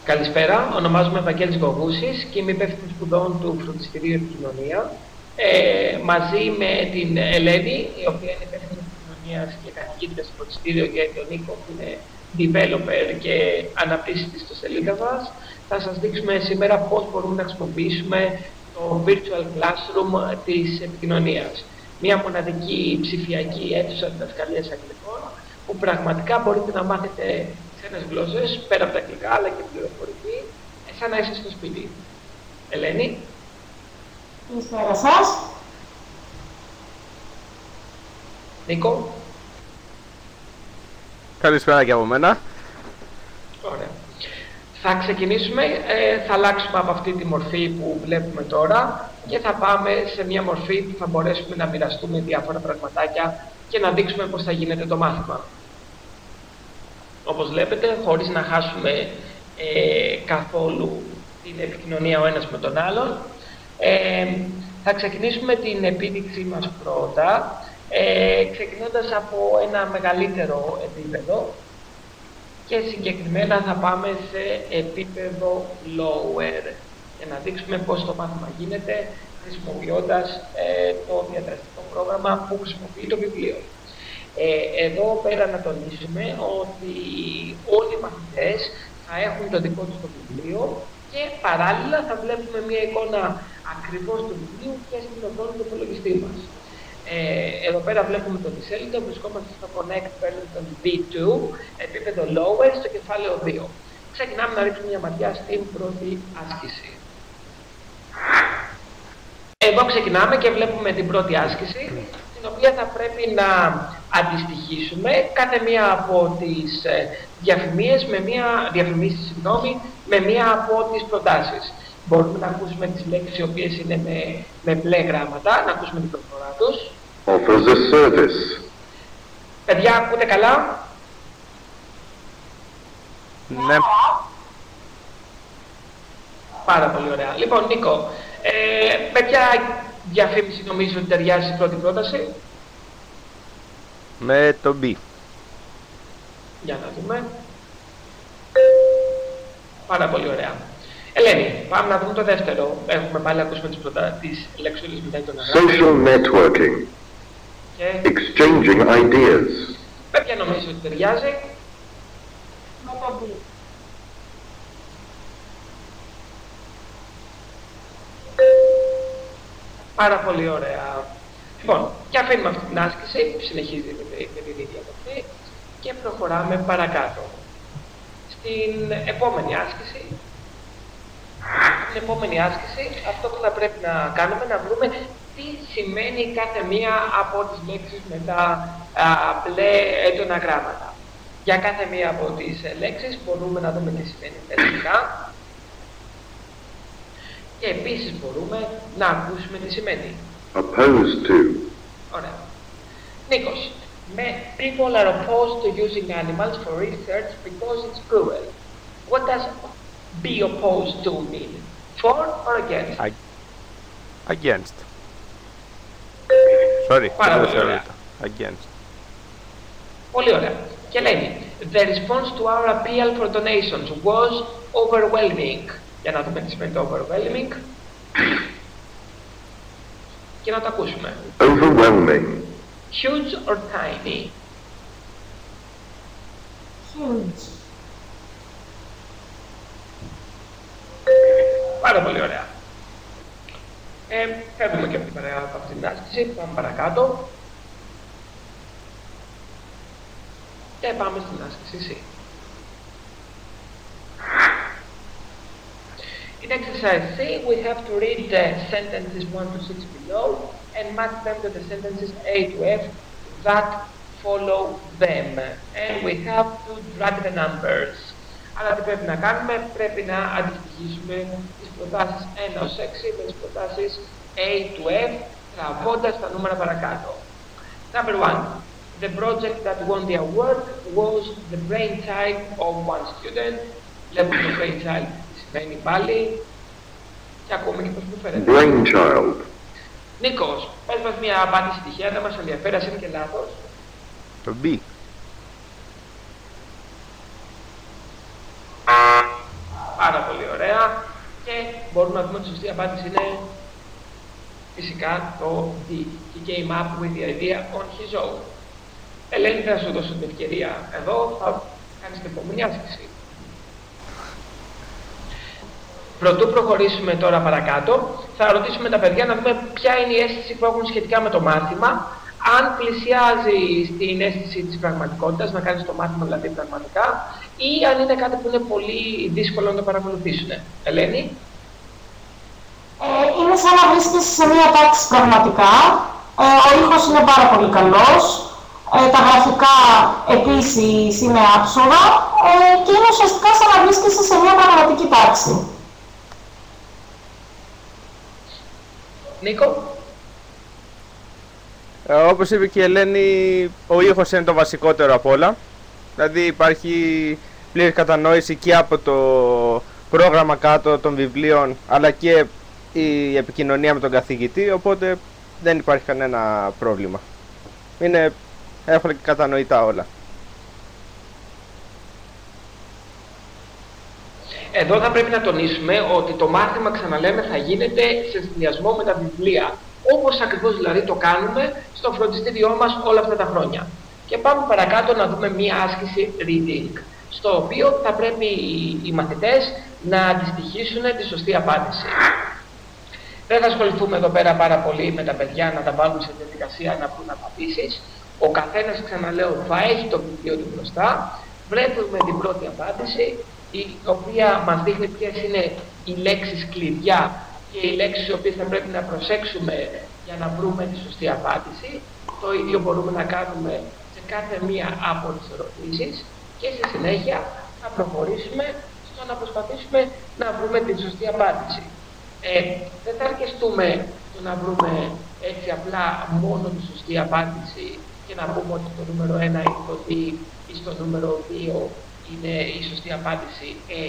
Καλησπέρα, ονομάζομαι Ευαγγέλης Γογούσης και είμαι υπεύθυνος σπουδών του Φροντιστηρίου Επικοινωνία. Μαζί με την Ελένη, η οποία είναι υπεύθυνη επικοινωνίας και καθηγήτρια στο Φροντιστήριο, και τον Νίκο, που είναι developer και αναπτύσσει τη ιστοσελίδα μας, θα σας δείξουμε σήμερα πώς μπορούμε να χρησιμοποιήσουμε το Virtual Classroom της επικοινωνίας. Μια μοναδική ψηφιακή αίθουσα διδασκαλίας αγγλικών, που πραγματικά μπορείτε να μάθετε ξένες γλώσσες, πέρα από τα αγγλικά, αλλά και πληροφορική, σαν να είστε στο σπίτι. Ελένη. Καλησπέρα σας. Νίκο. Καλησπέρα και από μένα. Ωραία. Θα ξεκινήσουμε, θα αλλάξουμε από αυτή τη μορφή που βλέπουμε τώρα και θα πάμε σε μια μορφή που θα μπορέσουμε να μοιραστούμε διάφορα πραγματάκια και να δείξουμε πώς θα γίνεται το μάθημα. Όπως βλέπετε, χωρίς να χάσουμε καθόλου την επικοινωνία ο ένας με τον άλλον, θα ξεκινήσουμε την επίδειξή μας πρώτα, ξεκινώντας από ένα μεγαλύτερο επίπεδο και συγκεκριμένα θα πάμε σε επίπεδο lower για να δείξουμε πώς το μάθημα γίνεται χρησιμοποιώντας το διαδραστικό πρόγραμμα που χρησιμοποιεί το βιβλίο. Εδώ πέρα να τονίσουμε ότι όλοι οι μαθητές θα έχουν το δικό τους το βιβλίο και παράλληλα θα βλέπουμε μια εικόνα ακριβώς του βιβλίου και στην οθόνη του υπολογιστή μας. Εδώ πέρα βλέπουμε τον Ισέλιτο, βρισκόμαστε στο Connect Version V2, επίπεδο Lower, στο κεφάλαιο 2. Ξεκινάμε να ρίξουμε μια ματιά στην πρώτη άσκηση. Εδώ ξεκινάμε και βλέπουμε την πρώτη άσκηση, την οποία θα πρέπει να αντιστοιχίσουμε κάθε μία από τις διαφημίσεις με μία από τις προτάσεις. Μπορούμε να ακούσουμε τις λέξεις οι οποίες είναι με μπλε γράμματα, να ακούσουμε την προφορά τους. Offers a service. Παιδιά, ακούτε καλά? Ναι. Πάρα πολύ ωραία. Λοιπόν, Νίκο, με ποια διαφήμιση νομίζω ότι ταιριάζει η πρώτη πρόταση? Με το B. Για να δούμε. Πάρα πολύ ωραία. Ελένη, πάμε να δούμε το δεύτερο. Έχουμε πάλι ακούσουμε τις λέξεις μετά τον αγάπη. Social networking. Και Exchanging ideas. με ποια νομίζω ότι ταιριάζει? Με το B. Πάρα πολύ ωραία. Λοιπόν, και αφήνουμε αυτή την άσκηση που συνεχίζει με την ίδια μορφή και προχωράμε παρακάτω. Στην επόμενη άσκηση, αυτό που θα πρέπει να κάνουμε, να βρούμε τι σημαίνει κάθε μία από τις λέξεις με τα μπλε έντονα γράμματα. Για κάθε μία από τις λέξεις μπορούμε να δούμε τι σημαίνει τελικά και επίσης μπορούμε να ακούσουμε τι σημαίνει. Opposed to. Ωραία. Νίκος, people are opposed to using animals for research because it's cruel. What does be opposed to mean? For or against? Against. Sorry. Πάρα πολύ ωραία. Against. Πολύ ωραία. Και λέει, the response to our appeal for donations was overwhelming. Για να δούμε τι σημαίνει το overwhelming. Και να το ακούσουμε. Overwhelming. Huge or tiny? Huge. Πάρα πολύ ωραία. Φεύγουμε και από την άσκηση, πάμε παρακάτω. Και πάμε στην άσκηση C. In exercise C, we have to read the sentences 1 to 6 below and match them to the sentences A to F that follow them. And we have to drag the numbers. Αλλά τι πρέπει να κάνουμε? Πρέπει να αντιστοιχίσουμε τις προτάσεις 1 ως 6 με τις προτάσεις A to F, τραβώντας τα νούμερα παρακάτω. Number 1. The project that won the award was the brainchild of one student. Βλέπουμε το brainchild τι σημαίνει πάλι και ακούμε και πώς μου φέρεται. Brainchild. Νίκος, πες μας μια απάντηση τυχαία, δεν μας ενδιαφέρει, ας είναι και λάθος. Το B. πάρα πολύ ωραία και μπορούμε να δούμε ότι η σωστή απάντηση είναι φυσικά το D. He came up with the idea on his own. Ελένη, θα σου δώσω την ευκαιρία εδώ, θα κάνεις την επόμενη άσκηση. Πρωτού προχωρήσουμε τώρα παρακάτω, θα ρωτήσουμε τα παιδιά να δούμε ποια είναι η αίσθηση που έχουν σχετικά με το μάθημα, αν πλησιάζει στην αίσθηση της πραγματικότητας, να κάνεις το μάθημα δηλαδή πραγματικά, ή αν είναι κάτι που είναι πολύ δύσκολο να το παρακολουθήσουν. Ελένη. Είναι σαν να βρίσκεσαι σε μία τάξη πραγματικά. Ο ήχος είναι πάρα πολύ καλός. Τα γραφικά επίσης είναι άψογα και είναι ουσιαστικά σαν να βρίσκεσαι σε μία πραγματική τάξη. Νίκο. Όπως είπε και η Ελένη, ο ήχος είναι το βασικότερο απ' όλα. Δηλαδή υπάρχει πλήρης κατανόηση και από το πρόγραμμα κάτω των βιβλίων, αλλά και η επικοινωνία με τον καθηγητή, οπότε δεν υπάρχει κανένα πρόβλημα. Είναι εύκολα και κατανοητά όλα. Εδώ θα πρέπει να τονίσουμε ότι το μάθημα, ξαναλέμε, θα γίνεται σε συνδυασμό με τα βιβλία. Όπως ακριβώς δηλαδή το κάνουμε στο φροντιστήριό μας όλα αυτά τα χρόνια. Και πάμε παρακάτω να δούμε μία άσκηση reading, στο οποίο θα πρέπει οι μαθητές να αντιστοιχίσουν τη σωστή απάντηση. Δεν θα ασχοληθούμε εδώ πέρα πάρα πολύ με τα παιδιά να τα βάλουμε σε διαδικασία να βρουν απαντήσεις. Ο καθένας, ξαναλέω, θα έχει το βιβλίο του μπροστά. Βλέπουμε την πρώτη απάντηση, η οποία μας δείχνει ποιες είναι οι λέξεις κλειδιά και οι λέξεις οι οποίες θα πρέπει να προσέξουμε για να βρούμε τη σωστή απάντηση. Το ίδιο μπορούμε να κάνουμε σε κάθε μία από τις ερωτήσεις και στη συνέχεια θα προχωρήσουμε στο να προσπαθήσουμε να βρούμε τη σωστή απάντηση. Δεν θα αρκεστούμε στο να βρούμε έτσι απλά μόνο τη σωστή απάντηση και να πούμε ότι το νούμερο 1 είναι το D ή στο νούμερο 2 είναι η σωστή απάντηση A,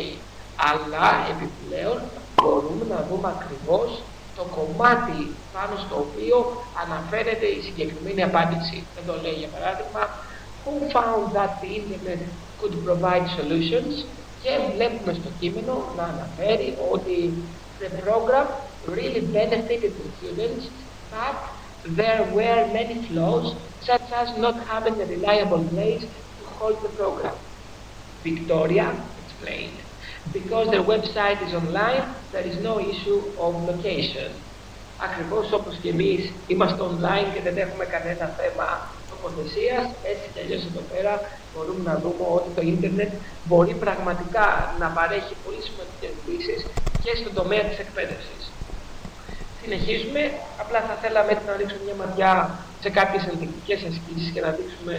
αλλά επιπλέον μπορούμε να δούμε ακριβώς το κομμάτι πάνω στο οποίο αναφέρεται η συγκεκριμένη απάντηση. Εδώ λέει για παράδειγμα Who found that the internet could provide solutions, και βλέπουμε στο κείμενο να αναφέρει ότι the program really benefited the students, but there were many flaws, such as not having a reliable place to hold the program. Victoria explained, because their website is online, there is no issue of location. Ακριβώς όπως και εμείς είμαστε online και δεν έχουμε κανένα θέμα τοποθεσίας, έτσι κι αλλιώς εδώ πέρα μπορούμε να δούμε ότι το ίντερνετ μπορεί πραγματικά να παρέχει πολύ σημαντικές λύσεις και στον τομέα της εκπαίδευσης. Συνεχίζουμε, απλά θα θέλαμε να ρίξουμε μια ματιά σε κάποιες ενδεικτικές ασκήσεις και να δείξουμε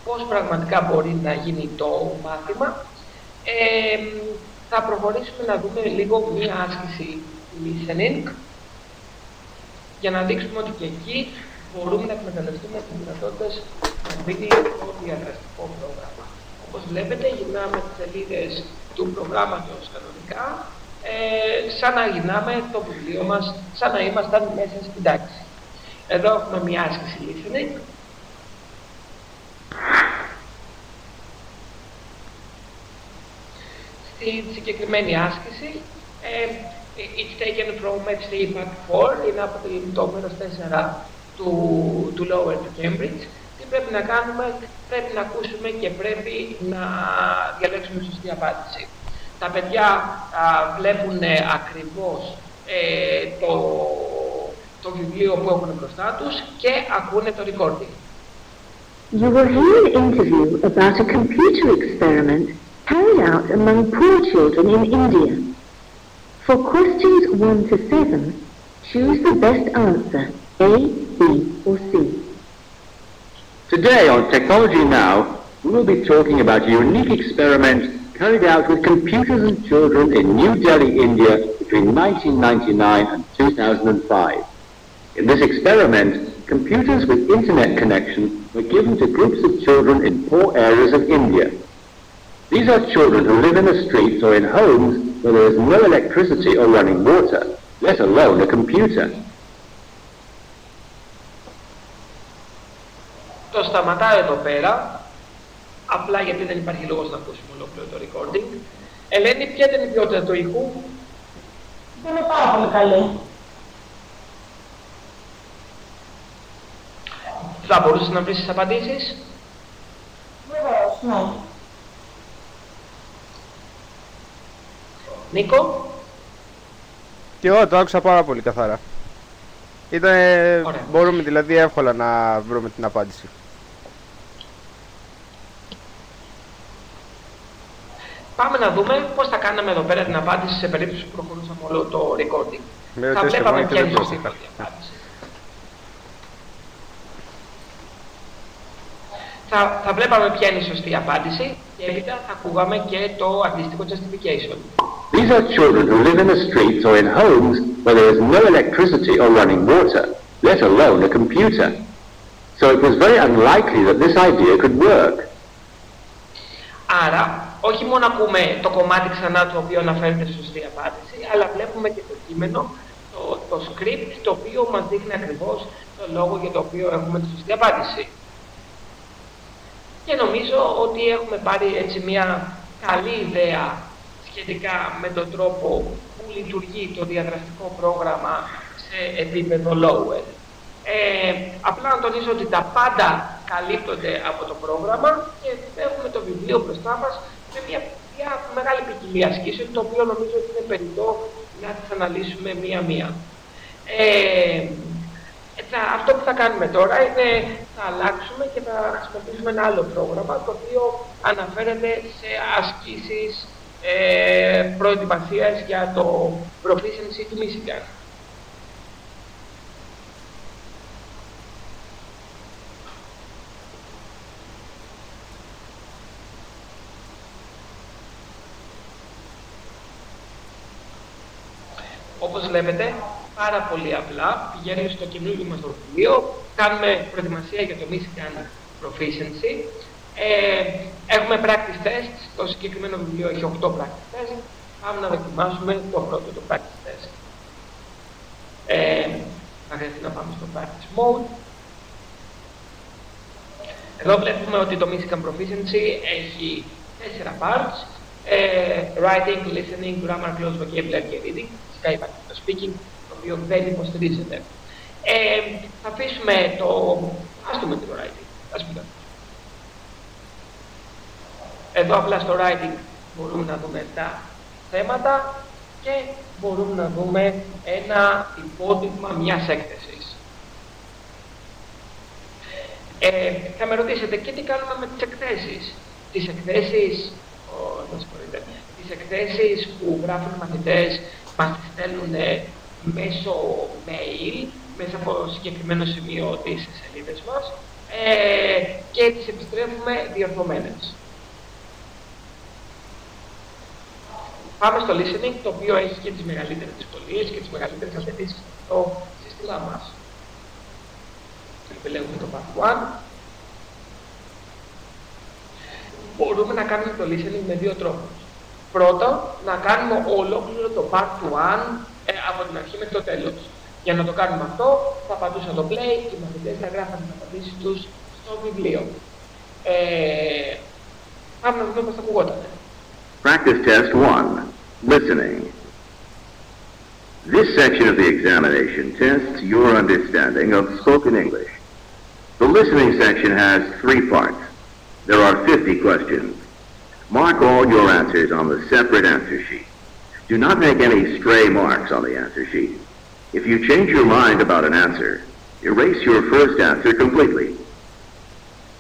πώς πραγματικά μπορεί να γίνει το μάθημα. Θα προχωρήσουμε να δούμε λίγο μια άσκηση listening για να δείξουμε ότι και εκεί μπορούμε να εκμεταλλευτούμε τις δυνατότητες να μπει το διαδραστικό πρόγραμμα. Όπως βλέπετε, γυρνάμε τις σελίδες του προγράμματος κανονικά, σαν να γυρνάμε το βιβλίο μας, σαν να ήμασταν μέσα στην τάξη. Εδώ έχουμε μια άσκηση listening. Στην συγκεκριμένη άσκηση, it's taken from FC Part 4, είναι από το μέρος 4 του Lower του Cambridge. Τι πρέπει να κάνουμε? Πρέπει να ακούσουμε και πρέπει να διαλέξουμε σωστή απάντηση. Τα παιδιά βλέπουν ακριβώς το βιβλίο που έχουν μπροστά τους και ακούνε το recording. You will hear an interview about a computer experiment carried out among poor children in India. For questions 1 to 7, choose the best answer, A, B, or C. Today on Technology Now, we will be talking about a unique experiment carried out with computers and children in New Delhi, India between 1999 and 2005. In this experiment, computers with internet connection were given to groups of children in poor areas of India. These are children who live in the streets or in homes where there is no electricity or running water, let alone a computer. Το σταματάω εδώ πέρα, απλά γιατί δεν υπάρχει λόγος να ακούσουμε ολόκληρο το recording. Ελένη, ποια ήταν η ποιότητα του ήχου? Ήταν πάρα πολύ καλή. Θα μπορούσες να βρεις τις απαντήσεις? Βεβαίως, ναι. Νίκο? Και εγώ το άκουσα πάρα πολύ καθαρά. Μπορούμε δηλαδή εύκολα να βρούμε την απάντηση. Πάμε να δούμε πώς θα κάναμε εδώ πέρα την απάντηση σε περίπτωση που προχωρούσαμε όλο το recording. Θα βλέπαμε ποια είναι η σωστή απάντηση. Θα βλέπαμε ποια είναι η σωστή απάντηση και έπειτα θα ακούγαμε και το αντίστοιχο justification. These are children who live in the streets or in homes where there is no electricity or running water, let alone a computer. So it was very unlikely that this idea could work. Άρα, όχι μόνο ακούμε το κομμάτι ξανά το οποίο αναφέρεται στη σωστή απάντηση, αλλά βλέπουμε και το κείμενο, το script, το οποίο μας δείχνει ακριβώς το λόγο για το οποίο έχουμε τη σωστή απάντηση. Και νομίζω ότι έχουμε πάρει έτσι μια καλή ιδέα σχετικά με τον τρόπο που λειτουργεί το διαδραστικό πρόγραμμα σε επίπεδο Lowell. Απλά να τονίσω ότι τα πάντα καλύπτονται από το πρόγραμμα και έχουμε το βιβλίο μπροστά μας με μια μεγάλη ποικιλία ασκήσεων, το οποίο νομίζω ότι είναι περιττό να τις αναλύσουμε μία-μία. Αυτό που θα κάνουμε τώρα είναι θα αλλάξουμε και θα χρησιμοποιήσουμε ένα άλλο πρόγραμμα, το οποίο αναφέρεται σε ασκήσεις προετοιμασίας για το proficiency του Michigan. Όπως βλέπετε, πάρα πολύ απλά πηγαίνουμε στο καινούργιο μας το βιβλίο, κάνουμε προετοιμασία για το Michigan Proficiency. Έχουμε practice tests, το συγκεκριμένο βιβλίο έχει 8 practice tests. Πάμε να δοκιμάσουμε το πρώτο, το practice test. Θα χρειαστεί να πάμε στο practice mode. Εδώ βλέπουμε ότι το Michigan Proficiency έχει 4 parts. Writing, listening, grammar, clause, vocabulary και reading. Φυσικά υπάρχει το speaking, το οποίο δεν υποστηρίζεται. Θα αφήσουμε το... Ας δούμε το writing. Εδώ απλά στο writing μπορούμε να δούμε τα θέματα και μπορούμε να δούμε ένα υπόδειγμα μιας έκθεσης. Θα με ρωτήσετε και τι κάνουμε με τις εκθέσεις. Τις εκθέσεις που γράφουν οι μαθητές μας τις στέλνουν μέσω mail, μέσα από συγκεκριμένο σημείο της σελίδας μας και τις επιστρέφουμε διορθωμένες. Πάμε στο listening, το οποίο έχει και τις μεγαλύτερες δυσκολίες και τις μεγαλύτερες απαιτήσεις στο σύστημά μας. Επιλέγουμε το Part 1. Μπορούμε να κάνουμε το listening με δύο τρόπους. Πρώτον, να κάνουμε ολόκληρο το Part 1 από την αρχή μέχρι το τέλος. Για να το κάνουμε αυτό, θα πατούσα το play και οι μαθητές θα γράφουν τις απαντήσεις τους στο βιβλίο. Πάμε να δούμε πώς θα ακουγόταν. Practice test 1. Listening. This section of the examination tests your understanding of spoken English. The listening section has 3 parts. There are 50 questions. Mark all your answers on the separate answer sheet. Do not make any stray marks on the answer sheet. If you change your mind about an answer, erase your first answer completely.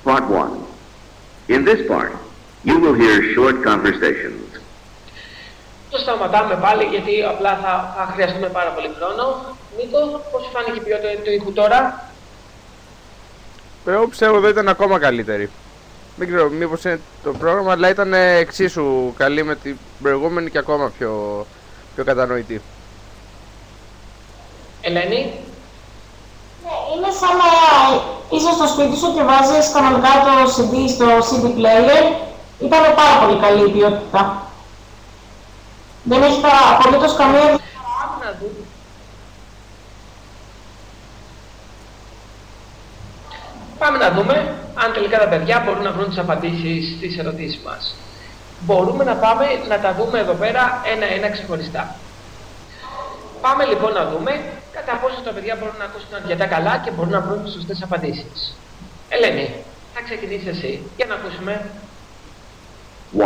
Part 1. In this part, you will hear short conversations. Το σταματάμε πάλι γιατί απλά θα χρειαστούμε πάρα πολύ χρόνο. Νίκο, πώς σου φάνηκε η ποιότητα του ήχου τώρα? Εγώ πιστεύω εδώ ήταν ακόμα καλύτερη. Δεν ξέρω μήπως είναι το πρόγραμμα, αλλά ήταν εξίσου καλή με την προηγούμενη και ακόμα πιο κατανοητή. Ελένη? Ναι, είναι σαν να είσαι στο σπίτι σου και βάζεις κανονικά το CD στο CD player. Ήταν πάρα πολύ καλή η ποιότητα. Δεν έχει απολύτως καμία διαφορά. Πάμε να δούμε αν τελικά τα παιδιά μπορούν να βρουν τις απαντήσεις στις ερωτήσεις μας. μπορούμε να πάμε να τα δούμε εδώ πέρα ένα-ένα ξεχωριστά. Πάμε λοιπόν να δούμε κατά πόσο τα παιδιά μπορούν να ακούσουν αρκετά καλά και μπορούν να βρουν τις σωστές απαντήσεις. Ελένη, θα ξεκινήσεις εσύ για να ακούσουμε. 1.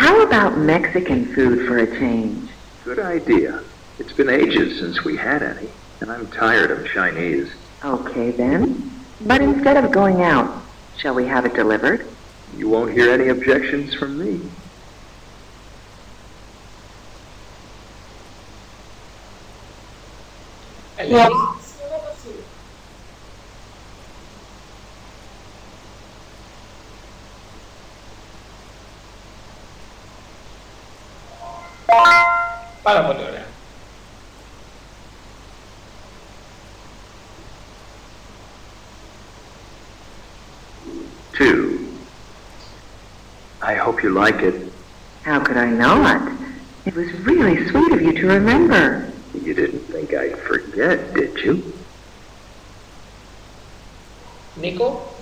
How about Mexican food for a change? Good idea. It's been ages since we had any, and I'm tired of Chinese. Okay then. But instead of going out, shall we have it delivered? You won't hear any objections from me. Ελένη. Πάρα πολύ ωραία. Two. I hope you like it. How could I not? It was really sweet of you to remember. You didn't think I'd forget, did you? Νίκο.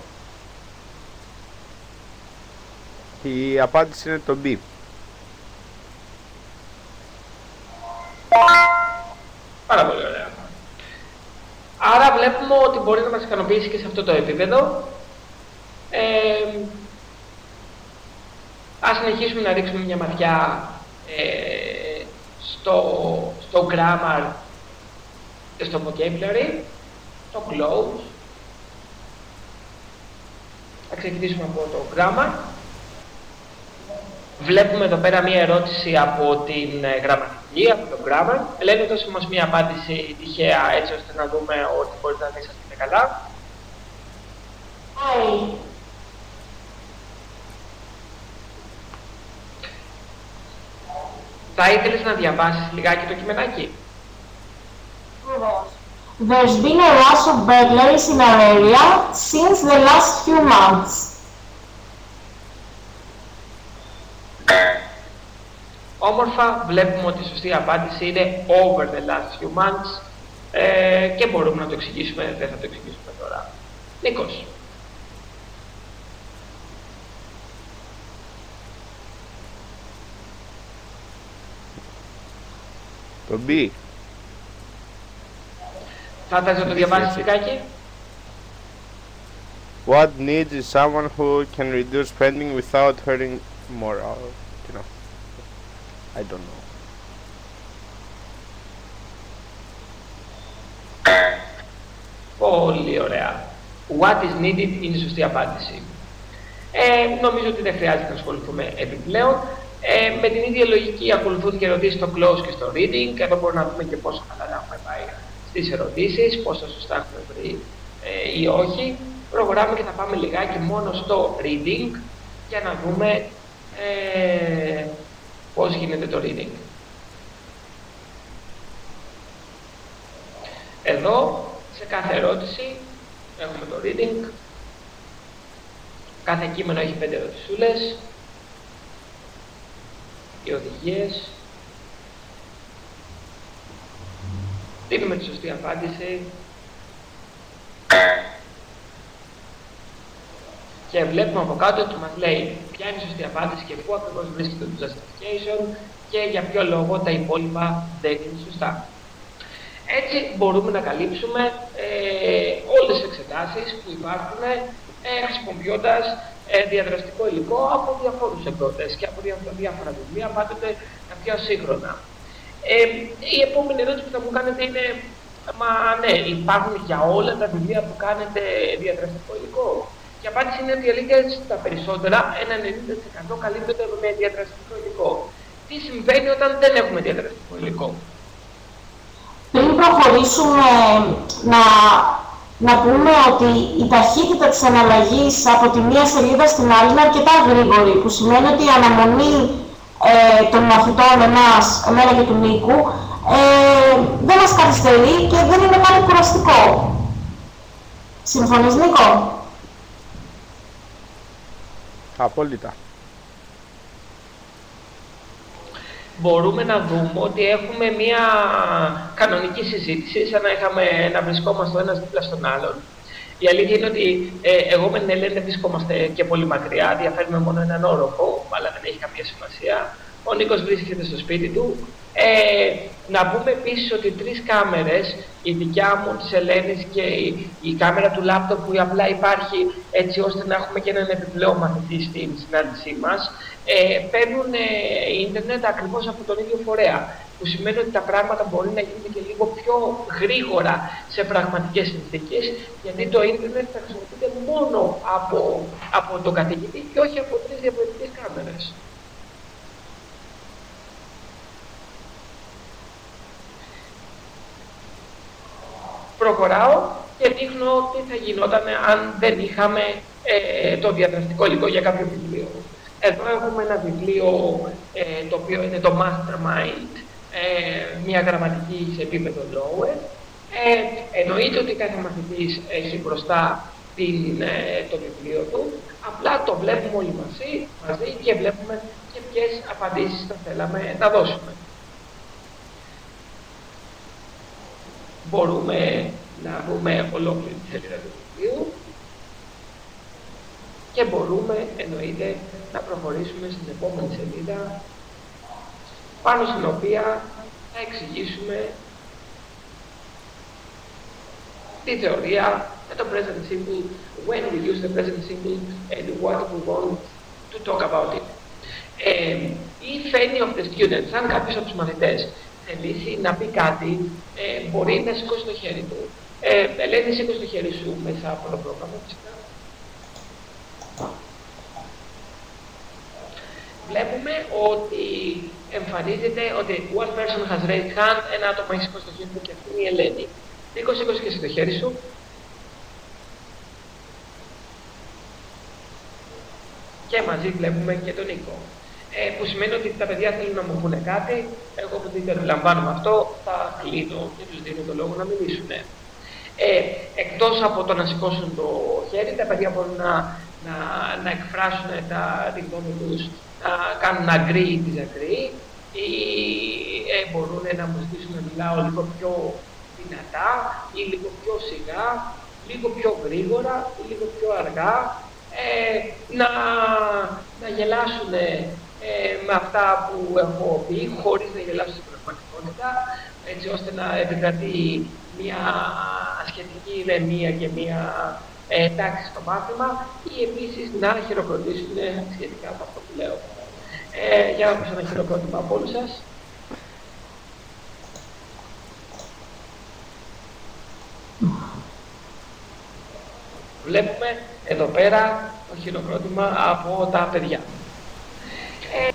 Η απάντηση είναι το B. Πάρα πολύ ωραία. Άρα βλέπουμε ότι μπορεί να μας ικανοποιήσει και σε αυτό το επίπεδο. Ας συνεχίσουμε να ρίξουμε μια ματιά στο grammar και στο vocabulary, το close. Θα ξεκινήσουμε από το grammar. Βλέπουμε εδώ πέρα μία ερώτηση από την γραμματική, από το grammar. Ελένη, δώσε μας μία απάντηση τυχαία, έτσι ώστε να δούμε ότι μπορείτε να είσαστε καλά. I. Θα ήθελες να διαβάσεις λιγάκι το κειμενάκι. There's been a rush of burglaries in our area since the last few months. Όμορφα, βλέπουμε ότι η σωστή απάντηση είναι over the last few months και μπορούμε να το εξηγήσουμε, δεν θα το εξηγήσουμε τώρα. Νίκος. Το B. Θα θες να το διαβάσεις λιγάκι. What needs is someone who can reduce spending without hurting morale. You know. I don't know. Πολύ ωραία. What is needed είναι η σωστή απάντηση. Νομίζω ότι δεν χρειάζεται να ασχοληθούμε επιπλέον. Με την ίδια λογική ακολουθούν και ερωτήσεις στο close και στο reading. Εδώ μπορούμε να δούμε και πόσο καλά έχουμε πάει στις ερωτήσεις, πόσο σωστά έχουμε βρει ή όχι. Προχωράμε και θα πάμε λιγάκι μόνο στο reading για να δούμε πώς γίνεται το reading. Εδώ, σε κάθε ερώτηση, έχουμε το reading. Κάθε κείμενο έχει 5 ερωτησούλες. Οι οδηγίες. Δίνουμε τη σωστή απάντηση. Και βλέπουμε από κάτω ότι μας λέει ποια είναι η σωστή απάντηση και πού ακριβώς βρίσκεται το justification και για ποιο λόγο τα υπόλοιπα δεν είναι σωστά. Έτσι μπορούμε να καλύψουμε όλες τις εξετάσεις που υπάρχουν χρησιμοποιώντας διαδραστικό υλικό από διαφόρους εκδότες και από διάφορα βιβλία, πάντοτε τα πιο σύγχρονα. Η επόμενη ερώτηση που θα μου κάνετε είναι μα ναι, υπάρχουν για όλα τα βιβλία που κάνετε διαδραστικό υλικό? Και η απάντηση είναι ότι αλήθεια τα περισσότερα, ένα 90% καλύπτονται με διαδραστικό υλικό. Τι συμβαίνει όταν δεν έχουμε διαδραστικό υλικό? Πριν προχωρήσουμε να πούμε ότι η ταχύτητα της αναλλαγής από τη μία σελίδα στην άλλη είναι αρκετά γρήγορη, που σημαίνει ότι η αναμονή των μαθητών εμένα και του Νίκου δεν μας καθυστερεί και δεν είναι κάτι κουραστικό. Συμφωνείς, Νίκο? Απόλυτα. Μπορούμε να δούμε ότι έχουμε μια κανονική συζήτηση, σαν να βρισκόμαστε ο ένας δίπλα στον άλλον. Η αλήθεια είναι ότι εγώ με την Ελένη δεν βρισκόμαστε και πολύ μακριά, διαφέρουμε μόνο έναν όροφο, αλλά δεν έχει καμία σημασία. Ο Νίκος βρίσκεται στο σπίτι του. Να πούμε επίσης ότι 3 κάμερες, η δικιά μου, της Ελένης και η κάμερα του λάπτοπ που απλά υπάρχει έτσι ώστε να έχουμε και έναν επιπλέον μαθητή στην συνάντησή μας, παίρνουν ίντερνετ ακριβώς από τον ίδιο φορέα. Που σημαίνει ότι τα πράγματα μπορεί να γίνουν και λίγο πιο γρήγορα σε πραγματικές συνθήκες, γιατί το ίντερνετ θα χρησιμοποιείται μόνο από τον καθηγητή και όχι από 3 διαφορετικές κάμερες. Προχωράω και δείχνω τι θα γινόταν αν δεν είχαμε το διαδραστικό υλικό για κάποιο βιβλίο. Εδώ έχουμε ένα βιβλίο το οποίο είναι το Mastermind, μια γραμματική σε επίπεδο lower. Εννοείται ότι κάθε μαθητής έχει μπροστά το βιβλίο του, απλά το βλέπουμε όλοι μαζί και βλέπουμε και ποιες απαντήσεις θα θέλαμε να δώσουμε. Μπορούμε να βρούμε ολόκληρη τη σελίδα του βιβλίου και μπορούμε, εννοείται, να προχωρήσουμε στην επόμενη σελίδα, πάνω στην οποία θα εξηγήσουμε τη θεωρία με το present simple, when we use the present simple and what we want to talk about it. If any of the students, αν κάποιος από τους μαθητές θελήσει να πει κάτι, μπορεί να σηκώσει το χέρι του. Ελένη, σήκωσε το χέρι σου μέσα από το πρόγραμμα, φυσικά. Βλέπουμε ότι εμφανίζεται ότι one person has raised hand, ένα άτομο έχει σηκώσει το χέρι του και αυτή είναι η Ελένη. Νίκο, σήκωσε και εσύ το χέρι σου. Και μαζί βλέπουμε και τον Νίκο. Που σημαίνει ότι τα παιδιά θέλουν να μου πούνε κάτι, εγώ που δεν αντιλαμβάνομαι αυτό, θα κλείνω και τους δίνω το λόγο να μιλήσουν. Εκτός από το να σηκώσουν το χέρι, τα παιδιά μπορούν να εκφράσουν τη γνώμη τους, να κάνουν agree ή disagree, ή μπορούν να μου ζητήσουν να μιλάω λίγο πιο δυνατά ή λίγο πιο σιγά, λίγο πιο γρήγορα ή λίγο πιο αργά, να γελάσουν με αυτά που έχω πει, χωρίς να γελάσουν στην πραγματικότητα, έτσι ώστε να επικρατεί μια σχετική ηρεμία και μια τάξη στο μάθημα, ή επίσης να χειροκροτήσουν σχετικά με αυτό που λέω. Για να ακούσω ένα χειροκρότημα από όλους σας. Βλέπουμε εδώ πέρα το χειροκρότημα από τα παιδιά.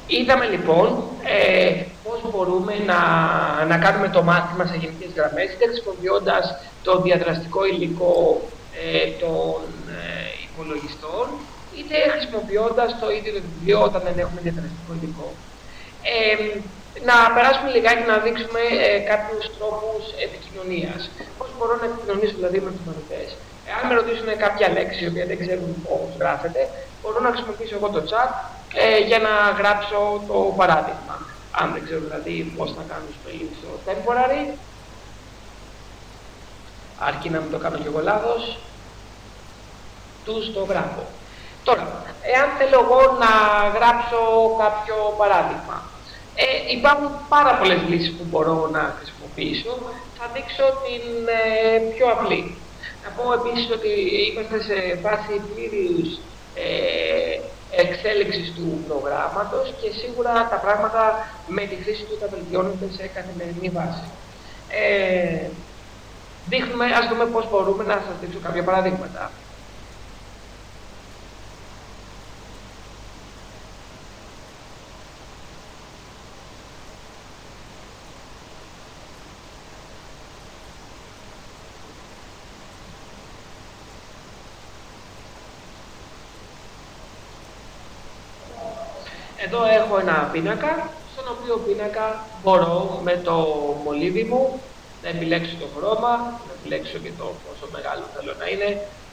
Είδαμε λοιπόν πώς μπορούμε να κάνουμε το μάθημα σε γενικές γραμμές, είτε χρησιμοποιώντας το διαδραστικό υλικό των υπολογιστών, είτε χρησιμοποιώντας το ίδιο το βιβλίο όταν δεν έχουμε διαδραστικό υλικό. Να περάσουμε λιγάκι να δείξουμε κάποιους τρόπους επικοινωνίας. Πώς μπορώ να επικοινωνήσω δηλαδή με τους μαθητές. Αν με ρωτήσουν κάποια λέξη, η οποία δεν ξέρουν πώς γράφεται, μπορώ να χρησιμοποιήσω εγώ το chat για να γράψω το παράδειγμα. Αν δεν ξέρω δηλαδή πώς θα κάνω spelling στο temporary, αρκεί να μην το κάνω κι εγώ λάθος, τους το γράφω. Τώρα, εάν θέλω εγώ να γράψω κάποιο παράδειγμα, υπάρχουν πάρα πολλές λύσεις που μπορώ να χρησιμοποιήσω. Θα δείξω την πιο απλή. Να πω επίσης ότι είμαστε σε φάση πλήρους εξέλιξης του προγράμματος και σίγουρα τα πράγματα με τη χρήση του θα βελτιώνονται σε καθημερινή βάση. Ας δούμε πώς μπορούμε να σας δείξω κάποια παραδείγματα. Εδώ έχω ένα πίνακα, στον οποίο πίνακα μπορώ με το μολύβι μου να επιλέξω το χρώμα, να επιλέξω και το πόσο μεγάλο θέλω να είναι,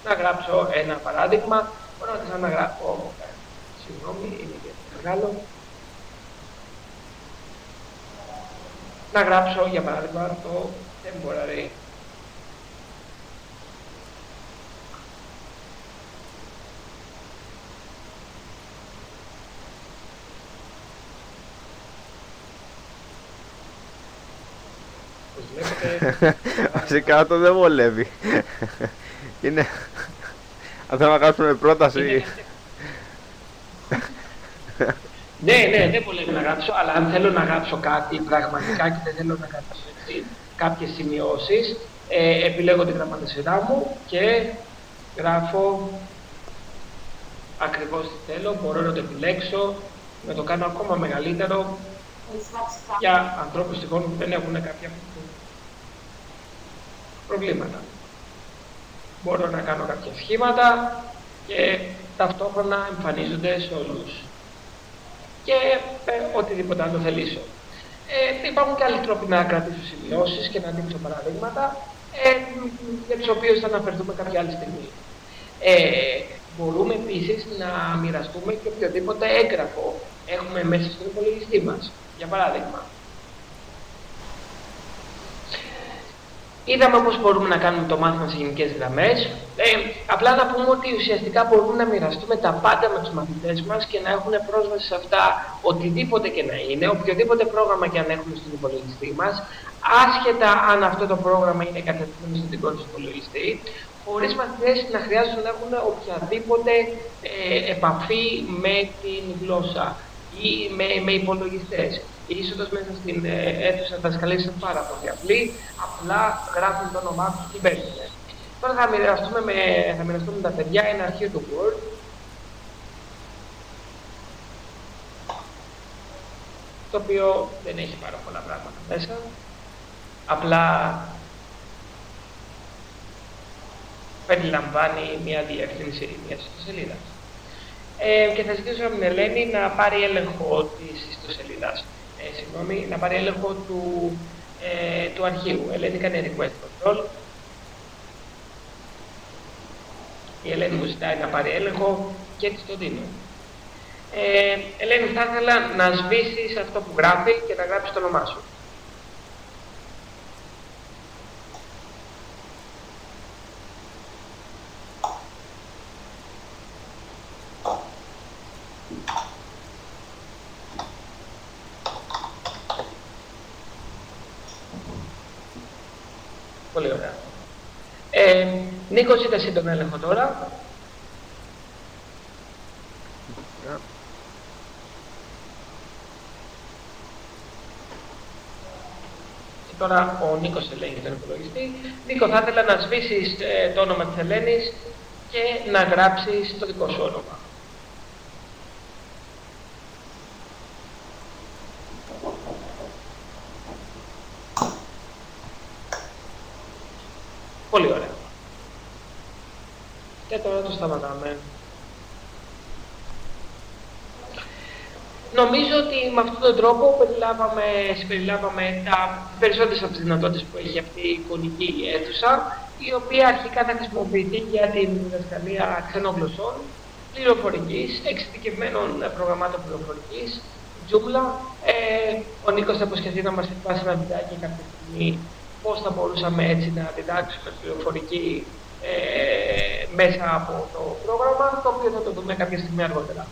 να γράψω ένα παράδειγμα. Μπορώ να ξαναγράψω, συγγνώμη, είναι και μεγάλο. Να γράψω για παράδειγμα το temporary. βλέπετε. Βασικά το δεν βολεύει. Είναι... Αν θέλω να γράψουμε πρόταση... Ναι, δεν βολεύει να γράψω, αλλά αν θέλω να γράψω κάτι πραγματικά και δεν θέλω να γράψω κάποιες σημειώσεις, επιλέγω τη γραμματοσυρά μου και γράφω ακριβώς τι θέλω, μπορώ να το επιλέξω, να το κάνω ακόμα μεγαλύτερο για ανθρώπους τυχόν που δεν έχουν κάποια προβλήματα. Μπορώ να κάνω κάποια σχήματα και ταυτόχρονα εμφανίζονται σε όλους. Και οτιδήποτε άλλο θελήσω. Υπάρχουν και άλλοι τρόποι να κρατήσω σημειώσεις και να δείξω παραδείγματα, για τους οποίους θα αναφερθούμε κάποια άλλη στιγμή. Μπορούμε επίσης να μοιραστούμε και οποιοδήποτε έγγραφο έχουμε μέσα στον υπολογιστή μας. Για παράδειγμα, είδαμε πώς μπορούμε να κάνουμε το μάθημα σε γενικές γραμμές. Απλά να πούμε ότι ουσιαστικά μπορούμε να μοιραστούμε τα πάντα με τους μαθητές μας και να έχουν πρόσβαση σε αυτά οτιδήποτε και να είναι, οποιοδήποτε πρόγραμμα και αν έχουμε στον υπολογιστή μας, άσχετα αν αυτό το πρόγραμμα είναι κατευθυνμένο στον δικό του υπολογιστή, χωρίς μαθητές να χρειάζεται να έχουν οποιαδήποτε επαφή με την γλώσσα ή με υπολογιστές. Η είσοδος μέσα στην αίθουσα δασκαλίας είναι πάρα πολύ απλή, απλά γράφουν το όνομά τους και μπαίνουν. Τώρα θα μοιραστούμε με τα παιδιά ένα αρχείο του Word, το οποίο δεν έχει πάρα πολλά πράγματα μέσα, απλά περιλαμβάνει μια διεύθυνση μιας ιστοσελίδας. Και θα ζητήσω από την Ελένη να πάρει έλεγχο της ιστοσελίδας. Να πάρει έλεγχο του αρχείου. Ελένη κάνει request control. Η Ελένη μου ζητάει να πάρει έλεγχο και της το δίνω. Ελένη, θα ήθελα να σβήσεις αυτό που γράφει και να γράψεις το όνομά σου. Πολύ ωραία. Νίκο, ζήτα εσύ τον έλεγχο τώρα. Και τώρα ο Νίκος ελέγχει τον υπολογιστή. Νίκο, θα ήθελα να σβήσεις το όνομα της Ελένης και να γράψεις το δικό σου όνομα. Πολύ ωραία. Και τώρα το σταματάμε. Νομίζω ότι με αυτόν τον τρόπο συμπεριλάβαμε τα περισσότερες από τις δυνατότητες που έχει αυτή η εικονική αίθουσα, η οποία αρχικά θα χρησιμοποιηθεί για την διδασκαλία ξένων γλωσσών, πληροφορικής, εξειδικευμένων προγραμμάτων πληροφορικής, Joomla. Ο Νίκος θα υποσχεθεί να μας εκφράσει ένα βιντεάκι κάποια στιγμή πώς θα μπορούσαμε έτσι να διδάξουμε πληροφορική μέσα από το πρόγραμμα, το οποίο θα το δούμε κάποια στιγμή αργότερα.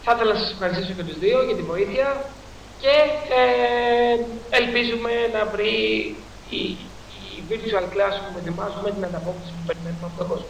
Θα ήθελα να σας ευχαριστήσω και τους δύο για τη βοήθεια και ελπίζουμε να βρει η virtual class που ετοιμάζουμε την ανταπόκριση που περιμένουμε από τον κόσμο.